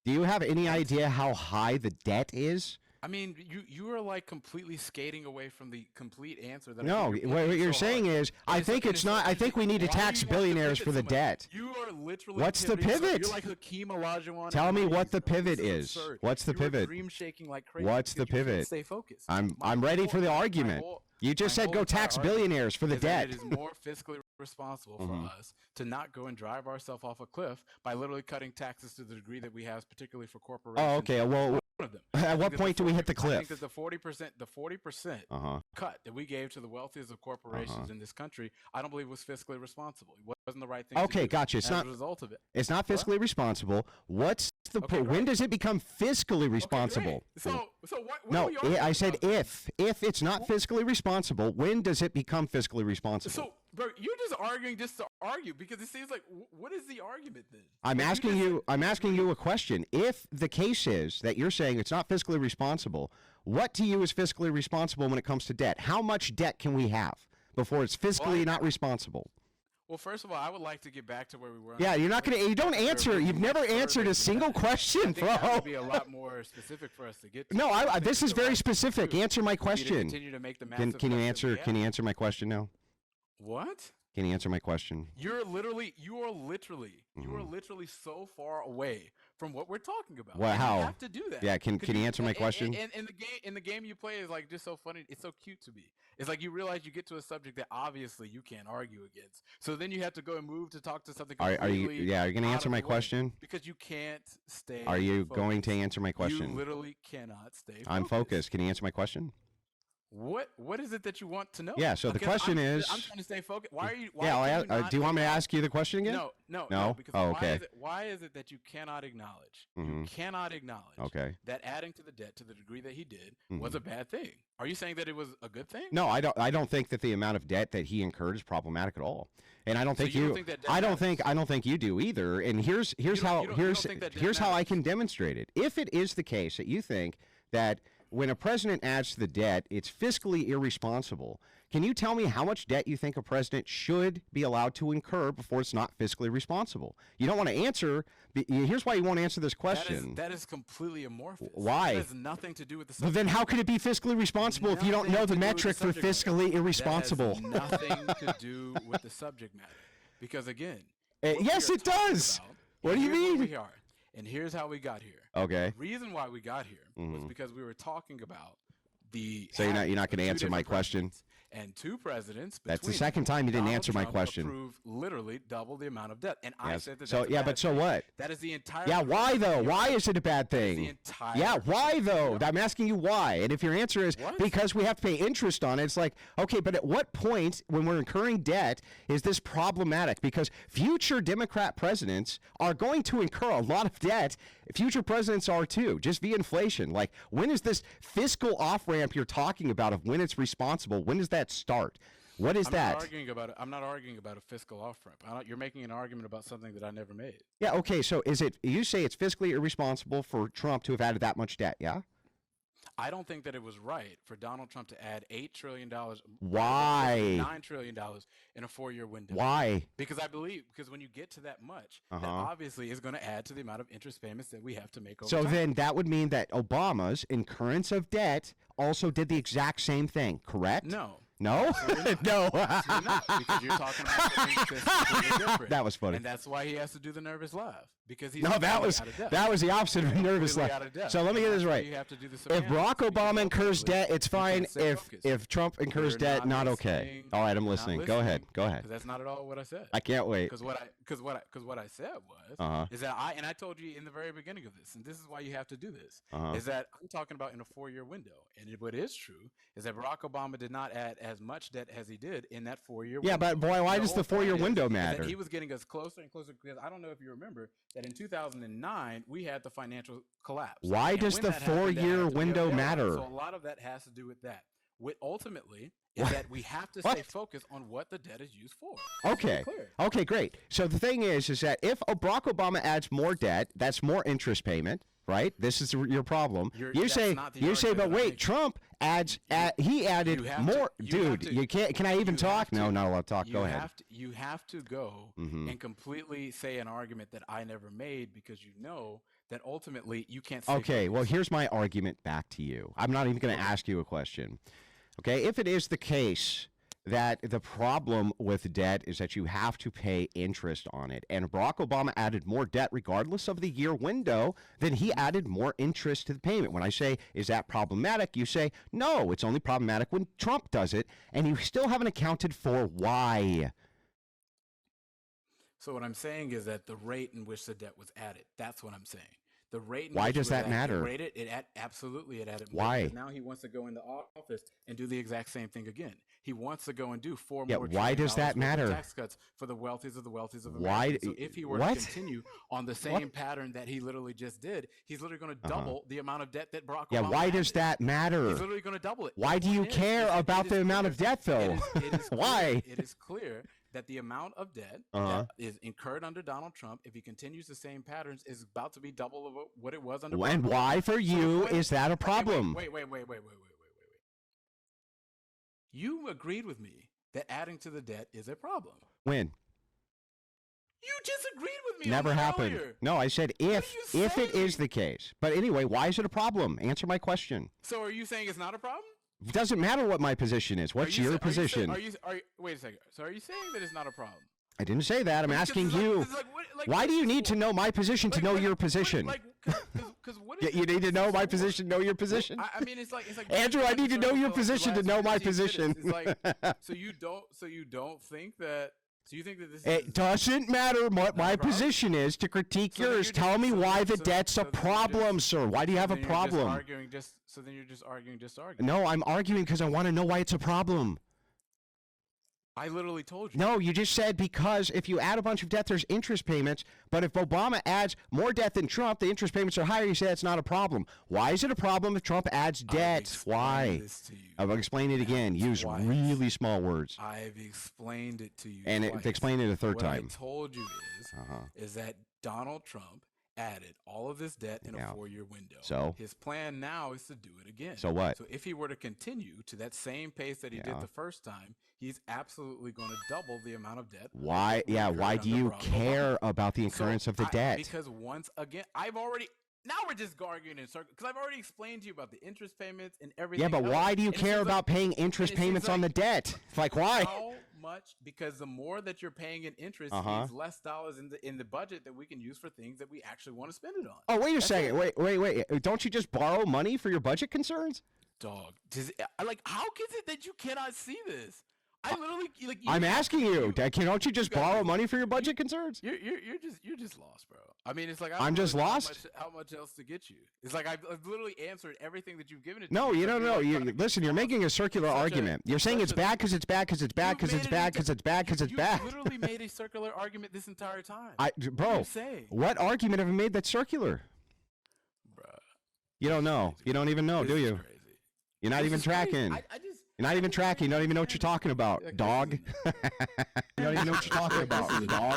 Do you have any idea how high the debt is? I mean, you are like completely skating away from the complete answer that No, I think what you're saying is, I think it's not. I think we need to tax billionaires for the debt. You are literally. What's the pivot? You're like Hakeem Olajuwon. Tell me what the pivot is. What's the pivot? Dream shaking like crazy. What's the pivot? Stay focused. I'm ready for the argument. You just said go tax billionaires for the debt. It is more fiscally responsible for us to not go and drive ourselves off a cliff by literally cutting taxes to the degree that we have, particularly for corporations. Oh, okay. Well, at what point do we hit the cliff? I think that the 40% cut that we gave to the wealthiest of corporations in this country, I don't believe was fiscally responsible. It wasn't the right thing to do. Gotcha. It's not, as a result of it. It's not fiscally responsible. What's the when does it become fiscally responsible? So what no, I said about? if it's not fiscally responsible, when does it become fiscally responsible? So, bro, you're just arguing just to argue because it seems like what is the argument then? I'm asking you a question. If the case is that you're saying it's not fiscally responsible, what to you is fiscally responsible when it comes to debt? How much debt can we have before it's fiscally not responsible? Well, first of all, I would like to get back to where we were. Yeah, you're not gonna. You don't answer. You've never answered a single question, bro. That would be a lot more specific for us to get to. No, this is very specific. Answer my question. Continue to make the can you answer? Can you answer my question now? What? Can you answer my question? You are literally so far away from what we're talking about. Well, how? You have to do that. Yeah, can you answer my question? And the game you play is like just so funny. It's so cute to me. It's like you realize you get to a subject that obviously you can't argue against. So then you have to go and move to talk to something. Are you going to answer my question? Because you can't stay. Are you going to answer my question? You literally cannot stay focused. I'm focused. Can you answer my question? What is it that you want to know? Yeah, so the question is, I'm trying to stay focused. Why are you? Do you want me to ask you the question again? No. Because okay. Why is it that you cannot acknowledge? You cannot acknowledge that adding to the debt to the degree that he did was a bad thing. Are you saying that it was a good thing? No, I don't think that the amount of debt that he incurred is problematic at all. And I don't think I don't think you do either. And here's how I can demonstrate it. If it is the case that you think that when a president adds to the debt, it's fiscally irresponsible. Can you tell me how much debt you think a president should be allowed to incur before it's not fiscally responsible? You don't want to answer. Here's why you won't answer this question. That is completely amorphous. Why? It has nothing to do with the subject. But then how could it be fiscally responsible if you don't know the metric for fiscally irresponsible? That has nothing to do with the subject matter. Because again, yes, it does. What do you mean? And here's how we got here. Okay. The reason why we got here was because we were talking about the. So you're not going to answer my question. And two presidents. That's the second time you didn't answer my Trump question. Approved literally double the amount of debt, and I said that. So but so what? That is the entire. Yeah, why though? Why is it a bad thing? Yeah, why though? I'm asking you why. And if your answer is because we have to pay interest on it, it's like okay, but at what point when we're incurring debt is this problematic? Because future Democrat presidents are going to incur a lot of debt. Future presidents are too, just via inflation. Like when is this fiscal off ramp you're talking about of when it's responsible? When does that start? What is that? I'm not arguing about a fiscal off ramp. You're making an argument about something that I never made. Yeah. Okay. So is it? You say it's fiscally irresponsible for Trump to have added that much debt? Yeah. I don't think that it was right for Donald Trump to add $8 trillion. Why? $9 trillion in a 4-year window. Why? Because when you get to that much, that obviously is going to add to the amount of interest payments that we have to make over time. So then that would mean that Obama's incurrence of debt also did the exact same thing, correct? No. No? No. Not, because you're talking about things that's completely different. That was funny. And that's why he has to do the nervous laugh. Because he's that was the opposite of a nervous laugh. So let me get this right. If Barack Obama incurs debt, it's fine. If Trump incurs debt, not okay. All right, I'm listening. Go ahead. Because that's not at all what I said. I can't wait. Because what I said was is that I told you in the very beginning of this, and this is why you have to do this, is that I'm talking about in a 4-year window. And what is true is that Barack Obama did not add as much debt as he did in that 4-year window. Yeah, but boy, why does the 4-year window matter? He was getting us closer and closer because I don't know if you remember that in 2009 we had the financial collapse. Why does the 4-year window matter? So a lot of that has to do with that. Ultimately, is that we have to stay focused on what the debt is used for. Okay. Okay, great. So the thing is that if Barack Obama adds more debt, that's more interest payment, right? This is your problem. You say, but wait, Trump he added more. Dude, you can't. Can I even talk? No, not allowed to talk. Go ahead. You have to go and completely say an argument that I never made because you know that ultimately you can't say. Okay, well, here's my argument back to you. I'm not even going to ask you a question. Okay, if it is the case that the problem with debt is that you have to pay interest on it, and Barack Obama added more debt regardless of the year window, then he added more interest to the payment. When I say, is that problematic, you say, no, it's only problematic when Trump does it, and you still haven't accounted for why. So what I'm saying is that the rate in which the debt was added, that's what I'm saying. The rate in why which does that matter? Absolutely it added. Why? Now he wants to go into office and do the exact same thing again. He wants to go and do more. Why does that matter? Tax cuts for the wealthiest of the wealthiest of America. So if he were to continue on the same pattern that he literally just did, he's literally going to double the amount of debt that Barack Obama why does that matter? He's literally going to double it. Why do you care about the amount of debt, though? Why? It is clear that the amount of debt that is incurred under Donald Trump, if he continues the same patterns, is about to be double of what it was under. And why, for you, is that a problem? Wait. You agreed with me that adding to the debt is a problem. When? You just agreed with me. Never happened. Earlier. No, I said if it is the case. But anyway, why is it a problem? Answer my question. So are you saying it's not a problem? It doesn't matter what my position is. What's your position? Wait a second. So are you saying that it's not a problem? I didn't say that. I'm asking you. Why do you need to know my position to know your position? You need to know my position, know your position. I mean, it's like Andrew, I need to know your position to know my position. So you don't think that. So you think that this? It doesn't matter what my position is to critique yours. Tell me why the debt's a problem, sir. Why do you have a problem? So then you're just arguing. No, I'm arguing because I want to know why it's a problem. I literally told you. No, you just said because if you add a bunch of debt, there's interest payments. But if Obama adds more debt than Trump, the interest payments are higher. You say that's not a problem. Why is it a problem if Trump adds debt? Why? I'll explain it again. Use really small words. I've explained it to you. And explain it a third time. What I told you is that Donald Trump added all of this debt in a 4-year window. So his plan now is to do it again. So what? So if he were to continue to that same pace that he did the first time, he's absolutely going to double the amount of debt. Why? Yeah. Why do you care about the incurrence of the debt? Because once again, now we're just arguing in circles because I've already explained to you about the interest payments and everything. Yeah, but why do you care about paying interest payments on the debt? It's like, why? How much? Because the more that you're paying in interest, means less dollars in the budget that we can use for things that we actually want to spend it on. Oh, wait a second. Wait. Don't you just borrow money for your budget concerns? Dog. How is it that you cannot see this? I literally I'm asking you. Don't you just borrow money for your budget concerns? You're just lost, bro. I mean, it's like I'm just lost. How much else to get you? It's like I've literally answered everything that you've given it. No, you don't know. Listen, you're making a circular argument. You're saying it's bad because it's bad because it's bad because it's bad because it's bad because it's bad. You literally made a circular argument this entire time. Bro, what argument have I made that's circular? Bro, you don't know. You don't even know, do you? You're not even tracking. You're not even tracking. You don't even know what you're talking about, dog. You don't even know what you're talking about, dog.